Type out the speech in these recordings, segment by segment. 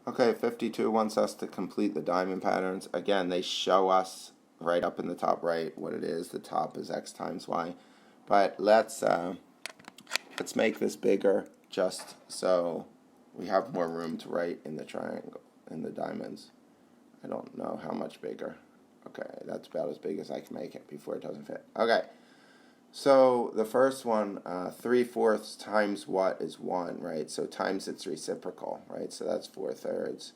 Okay, 52 wants us to complete the diamond patterns. Again, they show us right up in the top right what it is. The top is x times y. But let's make this bigger just so we have more room to write in the triangle, in the diamonds. I don't know how much bigger. Okay, that's about as big as I can make it before it doesn't fit. Okay, so the first one, 3/4 times what is 1, right? So times its reciprocal, right? So that's 4/3.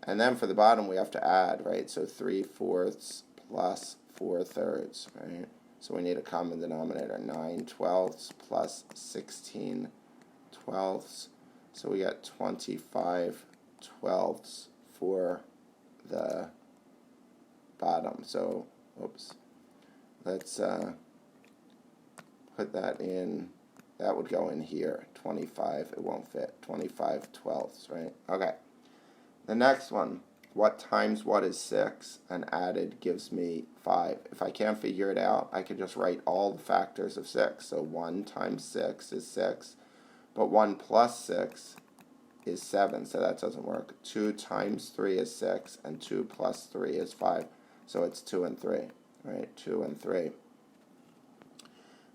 And then for the bottom, we have to add, right? So 3/4 plus 4/3, right? So we need a common denominator, 9/12 plus 16/12. So we got 25/12 for the bottom. So, oops. Let's put that in. That would go in here. 25, it won't fit. 25/12, right? Okay. The next one, what times what is 6, and added gives me 5. If I can't figure it out, I can just write all the factors of 6. So 1 times 6 is 6, but 1 plus 6 is 7, so that doesn't work. 2 times 3 is 6, and 2 plus 3 is 5, so it's 2 and 3, right? 2 and 3.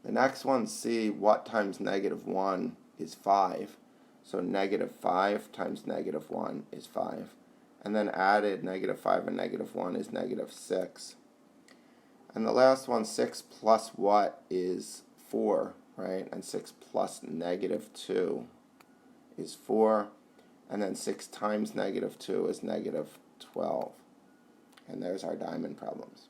The next one, C, what times -1 is 5. So -5 times -1 is 5. And then added -5 and -1 is -6. And the last one, 6 plus what is 4, right? And 6 plus -2 is 4. And then 6 times -2 is -12. And there's our diamond problems.